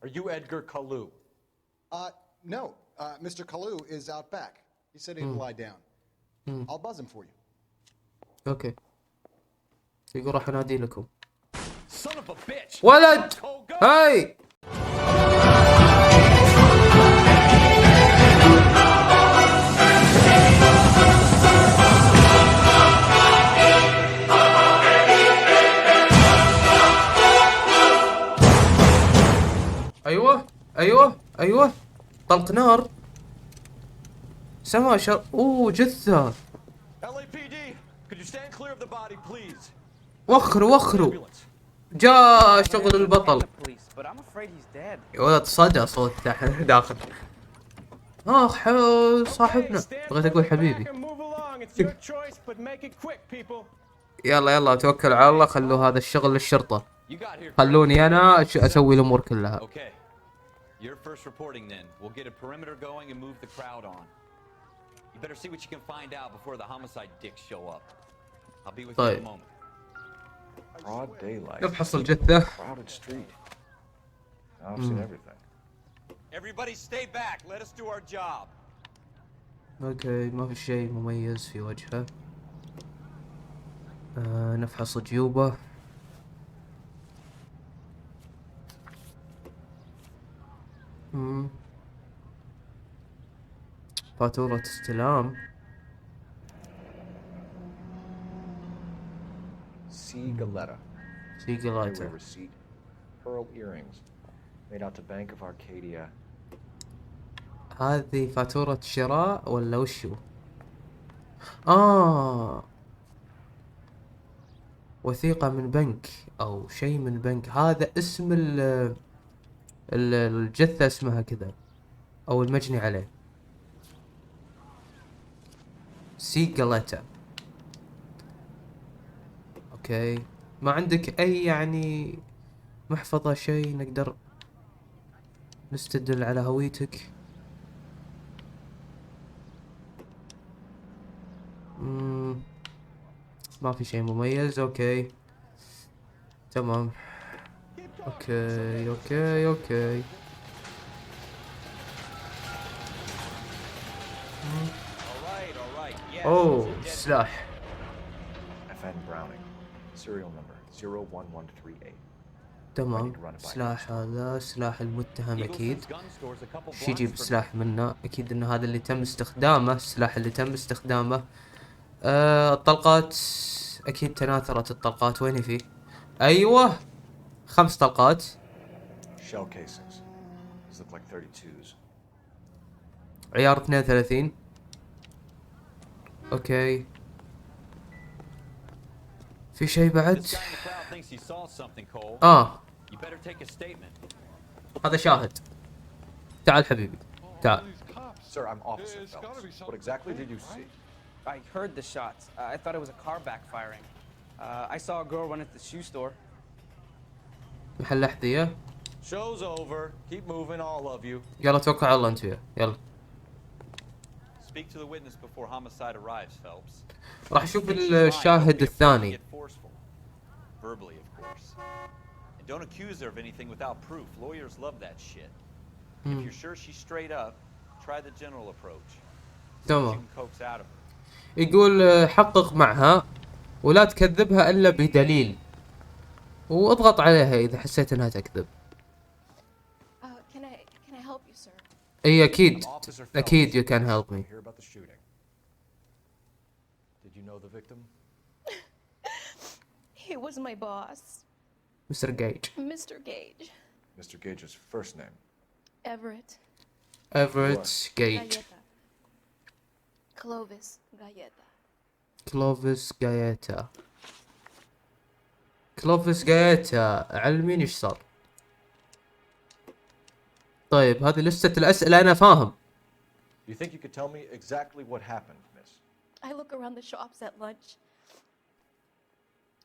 Are you Edgar Kalu? No. Mr. Kalu is out back. He said he'd lie down. I'll buzz him for you. اوكي. يقول راح انادي لكم. Son of a bitch! ولد! هاي! ايوه ايوه ايوه طلق نار. سما اوه جثة. LAPD, could you stand clear of the body, please? وخروا جاء شغل البطل. يا ولد صدى صوت داخل. اخ صاحبنا بغيت اقول حبيبي. يلا توكل على الله، خلوا هذا الشغل للشرطة، خلوني انا اسوي الامور كلها. You're first reporting then. We'll get a perimeter going and move the crowd on. You better see what you can find out before the homicide dicks show up. I'll be with you in a moment. Broad daylight. نفحص الجثة. Crowded street. I've seen everything. Everybody stay back. Let us do our job. اوكي ما في شيء مميز في وجهه. نفحص جيوبه. فاتورة استلام. Galetta. Galetta. Receipt. Pearl earrings. Made out to Bank of Arcadia. هذه فاتورة شراء ولا وشو؟ وثيقة من بنك او شيء من بنك. هذا اسم الجثة اسمها كذا او المجني عليه. Galetta. اوكي ما عندك اي يعني محفظة شيء نقدر نستدل على هويتك؟ ما في شيء مميز. اوكي تمام. اوكي اوه سلاح. تمام سلاح. هذا سلاح المتهم اكيد. شي يجيب سلاح منه اكيد انه هذا اللي تم استخدامه. السلاح اللي تم استخدامه. الطلقات اكيد تناثرت الطلقات. وين فيه؟ ايوه 5 طلقات. عيار 32. اوكي في شيء بعد؟ هذا شاهد. تعال حبيبي تعال. Sir, I'm Officer Phelps. What exactly did you see? I heard the shots. I thought it was a car backfiring. I saw a girl run at the shoe store. محل أحذية. Show's over. Keep moving, all of you. يلا توكل على الله أنت وياه. يلا. Speak to the witness before homicide arrives, Phelps. راح أشوف الشاهد الثاني. Verbally, of course. And don't accuse her of anything without proof. Lawyers love that shit. If you're sure she's straight up, try the general approach. تمام. يقول حقق معها ولا تكذبها إلا بدليل، واضغط عليها إذا حسيت إنها تكذب. Can I help you, sir? أي أكيد you can help me. Did you know the victim? He was my boss. Mr. Gage. Mr. Gage. Mr. Gage's first name? Everett. Everett Gage. Clovis Galleta. كلوفيس جايتا. علمين ايش صار. طيب هذه لستة الأسئلة أنا فاهم. You think you could tell me exactly what happened, miss? I look around the shops at lunch.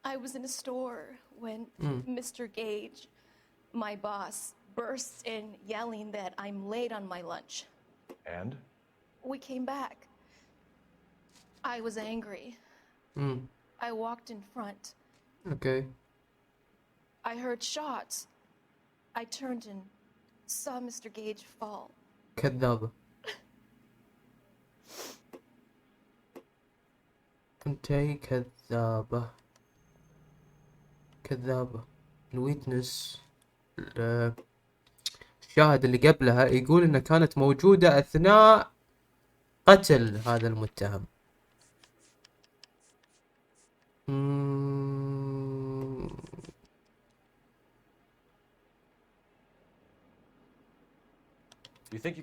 I was in a store when Mr. Gage, my boss, bursts in yelling that I'm late on my lunch. And? We came back. I was angry. I walked in front. Okay. I heard shots. I turned and saw Mr. Gage fall. كذابة. انتي كذابة. كذابة. الويتنس الشاهد اللي قبلها يقول انها كانت موجودة اثناء قتل هذا المتهم.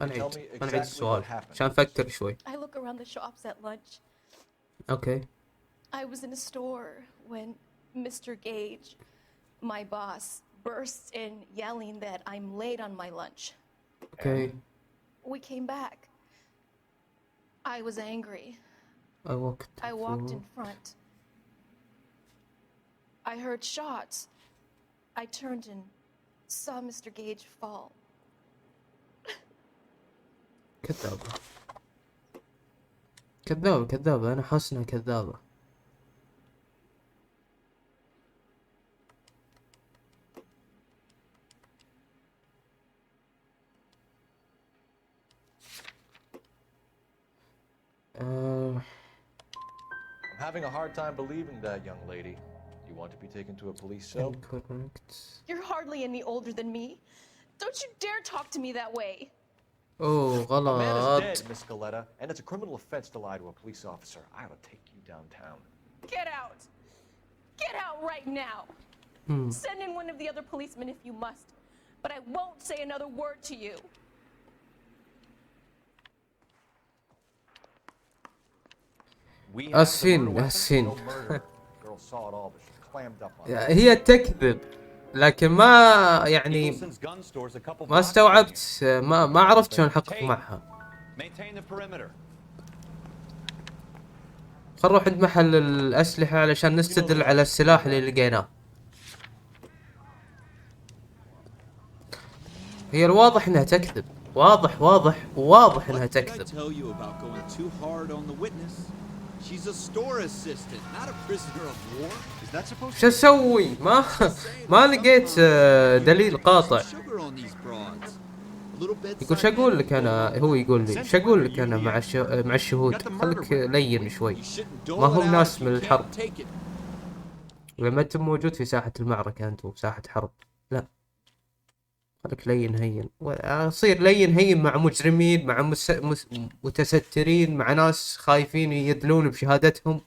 أنا عيد السؤال عشان أفكر شوي. I look around the shops at lunch. Okay. I was in a store when Mr. Gage, my boss, bursts in yelling that I'm late on my lunch. Okay. We came back. I was angry. I walked in front. I heard shots. I turned and saw Mr. Gage fall. كذابة. كذابة كذابة، أنا حاسس إنها كذابة. I'm having a hard time believing that, young lady. You want to be taken to a police cell? Incorrect. You're hardly any older than me. Don't you dare talk to me that way. Oh, A man is غلط. dead, Miss Scaletta, and it's a criminal offense to lie to a police officer. I ought to take you downtown. Get out. Get out right now. Send in one of the other policemen if you must, but I won't say another word to you. آسفين آسفين. No murder. Girl saw it all, but she clammed up on it. هي تكذب، لكن ما يعني Nicholson's gun store's a couple ما blocks from here. استوعبت، ما عرفت شلون أحقق معها. Maintain the perimeter. خل نروح عند محل الأسلحة علشان نستدل على السلاح اللي لقيناه. هي الواضح انها تكذب، واضح واضح واضح انها تكذب. شو اسوي؟ ما لقيت دليل قاطع. يقول شو اقول لك انا، هو يقول لي شو اقول لك انا مع الشهود، خليك لين شوي، ما هم ناس من الحرب. لما انت موجود في ساحة المعركة انت وساحة حرب، لا خليك لين هين، اصير لين هين مع مجرمين، مع متسترين، مع ناس خايفين يدلون بشهادتهم.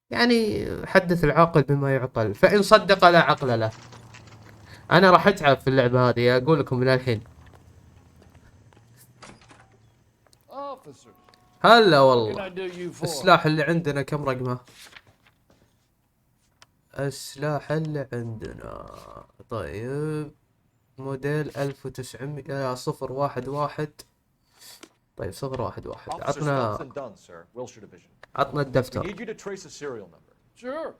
يعني حدث العاقل بما يعقل، فإن صدق لا عقل له. انا راح اتعب في اللعبة هذه اقول لكم من الحين. هلا والله. السلاح اللي عندنا كم رقمه؟ السلاح اللي عندنا طيب موديل 1900 011. طيب 011 عطنا الدفتر. Sure.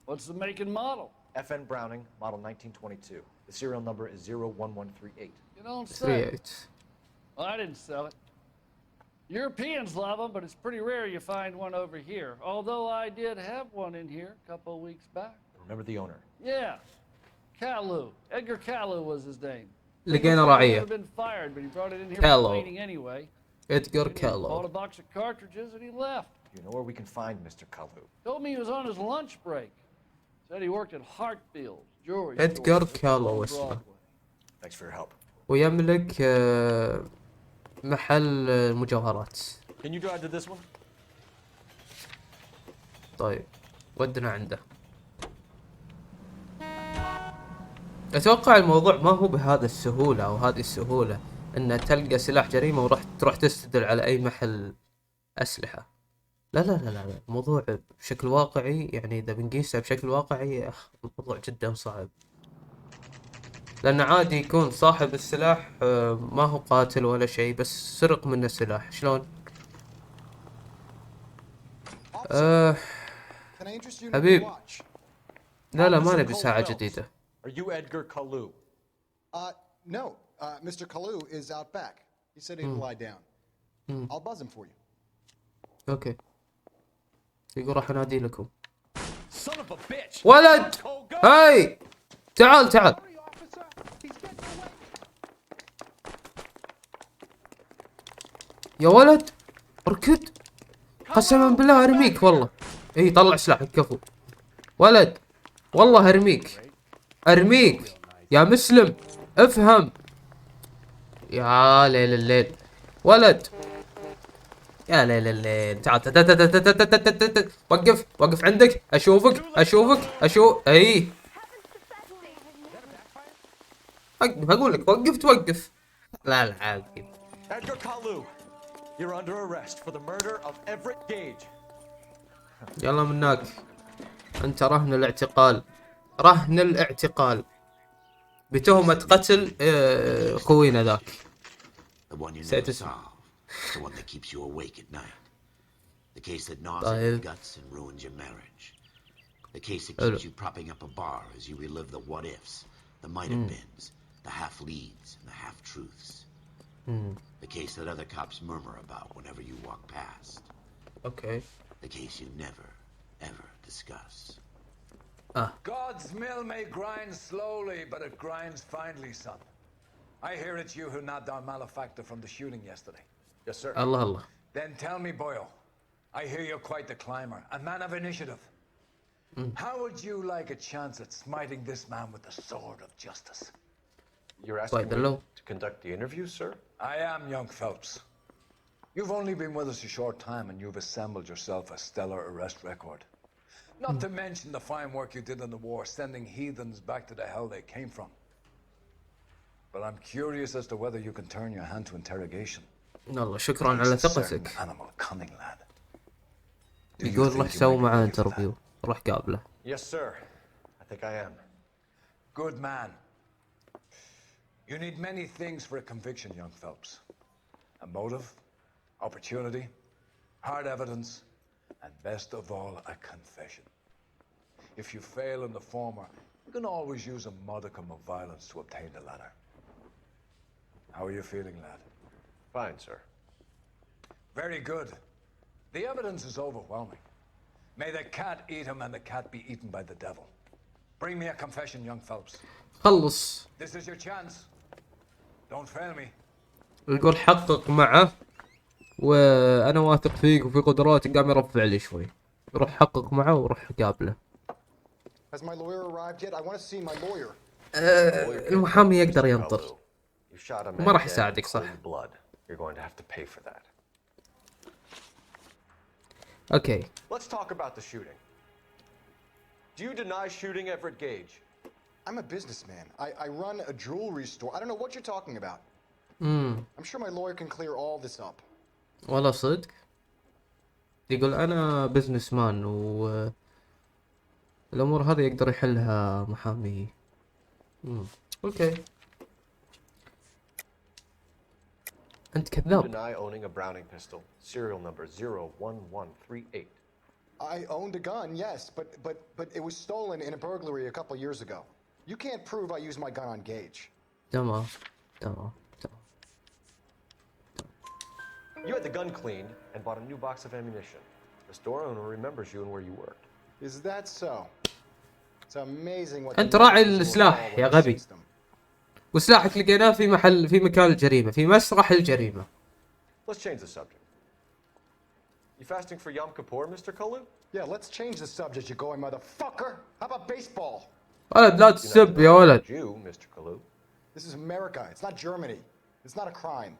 What's the make and model? FN Browning, model 1922. The serial number is 01138. You don't say. 38. Well, I didn't sell it. Europeans love them, but it's pretty rare you find one over here. Although I did have one in here a couple of weeks back. Remember the owner? Yeah. Kalu. Edgar Kalu was his name. لقينا راعية. He been fired, but he brought it in here Kalu. for cleaning anyway. Edgar Bought Kalu. a box of cartridges and he left. You know where we can find Mr. Kalu? Told me he was on his lunch break. Said he worked at Hartfield's jewelry Edgar store Kalu on اسمه. Broadway. Thanks for your help. ويملك محل مجوهرات. Can you drive to this one? طيب ودنا عنده. اتوقع الموضوع ما هو بهذا السهولة او هذه السهولة ان تلقى سلاح جريمة وراح تروح تستدل على اي محل اسلحة. لا لا لا لا، الموضوع بشكل واقعي، يعني اذا بنقيسه بشكل واقعي الموضوع جدا صعب. لأن عادي يكون صاحب السلاح ما هو قاتل ولا شيء، بس سرق منه السلاح. شلون؟ حبيب، لا ما نبي ساعة جديدة. Are you Edgar Kalu? No. Mr. Kalu is out back. He said he'd lie down. I'll buzz him for you. اوكي. يقول راح انادي لكم. Son of a bitch. ولد! هاي! تعال تعال. يا ولد اركض، قسما بالله ارميك والله. اي طلع سلاحك كفو ولد، والله ارميك ارميك يا مسلم، افهم. يا ليل الليل ولد، يا ليل الليل. تعال وقف وقف عندك، اشوفك اي وقف، اقول لك وقف توقف. لا لا عادي. Edgar Kalu, you're under arrest for the murder of Everett Gage. يلا منك، انت رهن الاعتقال، رهن الاعتقال بتهمة قتل خوينا ذاك. The one you never solve. The one that keeps you awake at night. The case that gnaws at your guts and ruins your marriage. The case that keeps you propping up a bar as you relive the what-ifs, the might-have-beens, the half-leads, and the half-truths. The case that other cops murmur about whenever you walk past. Okay. The case you never, ever discuss. God's mill may grind slowly, but it grinds finely, son. I hear it's you who nabbed our malefactor from the shooting yesterday. Yes, sir. Allah Allah. Then tell me, Boyle, I hear you're quite the climber, a man of initiative. How would you like a chance at smiting this man with the sword of justice? You're asking me to conduct the interview, sir? I am, young Phelps. You've only been with us a short time and you've assembled yourself a stellar arrest record. Not to mention the fine work you did in the war, sending heathens back to the hell they came from. But I'm curious as to whether you can turn your hand to interrogation. والله شكرا على ثقتك. Animal cunning, lad. يقول روح سوي معاه انترفيو، روح قابله. Yes, sir. I think I am. Good man. You need many things for a conviction, young Phelps. A motive, opportunity, hard evidence, and best of all, a confession. If you fail in the former, you can always use a modicum of violence to obtain the latter. How are you feeling, lad? Fine, sir. Very good. The evidence is overwhelming. May the cat eat him and the cat be eaten by the devil. Bring me a confession, young Phelps. خلص. This is your chance. Don't fail me. يقول حقق معه وانا واثق فيك وفي قدراتك. قام يرفع لي شوي. روح حقق معه وروح قابله. Has my lawyer arrived yet? I want to see my lawyer. المحامي يقدر ينطر. ما راح يساعدك صح. You're going to have to pay for that. Okay. Let's talk about the shooting. Do you deny shooting Everett Gage? I'm a businessman. I run a jewelry store. I don't know what you're talking about. I'm sure my lawyer can clear all this up. والله صدق. يقول أنا بزنس مان و الأمور هذه يقدر يحلها محامي. أوكي. أنت كذاب. You deny owning a Browning pistol, serial number 01138. I owned a gun, yes, but it was stolen in a burglary a couple years ago. You can't prove I used my gun on Gage. تمام. You had the gun cleaned and bought a new box of ammunition. The store owner remembers you and where you worked. Is that so? It's amazing what أنت راعي السلاح يا غبي. وسلاحك لقيناه في مكان الجريمة، في مسرح الجريمة. Let's change the subject. You fasting for Yom Kippur, Mr. Kalu? Yeah, let's change the subject, you going motherfucker. How about baseball? ولد لا تسب يا ولد. Jew, Mr. Kalu. This is America. It's not Germany. It's not a crime.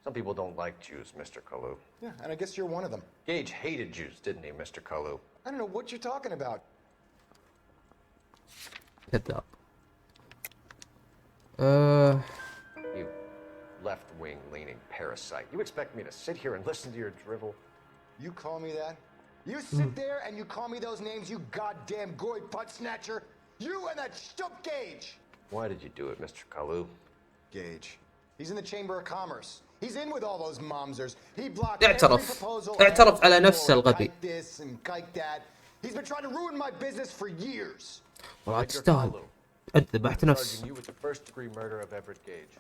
Some people don't like Jews, Mr. Kalu. Yeah, and I guess you're one of them. Gage hated Jews, didn't he, Mr. Kalu? I don't know what you're talking about. كذاب. You left-wing leaning parasite. You expect me to sit here and listen to your drivel? You call me that? You sit there and you call me those names, you goddamn goy butt snatcher? You and that stump Gage! Why did you do it, Mr. Kalu? Gage. He's in the Chamber of Commerce. He's in with all those momsers. He blocked اعترف. every proposal. اعترف على نفسه الغبي. Kike this and kike that. He's been trying to ruin my business for years. والله تستاهل. أنت ذبحت نفس. You with the first-degree murder of Everett Gage.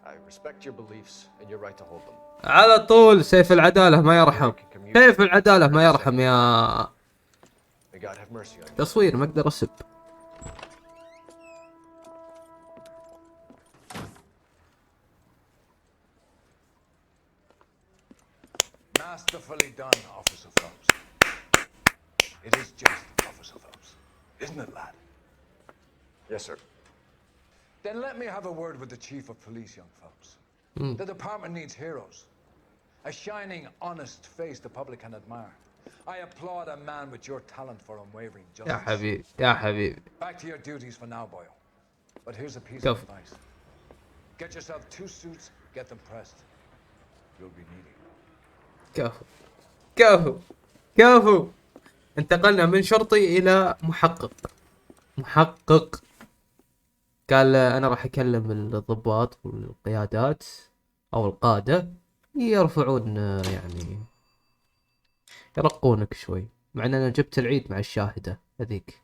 I respect your beliefs and your right to hold them. على طول سيف العدالة ما يرحم. سيف العدالة ما يرحم يا. May God have mercy on you. تصوير ما أقدر أسب. Masterfully done, Officer Phelps. It is just, Officer Phelps. Isn't it, lad? Yes, sir. Then let me have a word with the Chief of Police, young Phelps. The department needs heroes. A shining, honest face the public can admire. I applaud a man with your talent for unwavering يا justice. حبيبي يا حبيبي. Back to your duties for now, boyo. But here's a piece Go. of advice. Get yourself 2 suits, get them pressed. You'll be needing them. كفو كفو كفو. انتقلنا من شرطي الى محقق. محقق قال انا راح اكلم الضباط والقيادات او القادة يرفعون يعني يرقونك شوي، مع ان انا جبت العيد مع الشاهدة هذيك.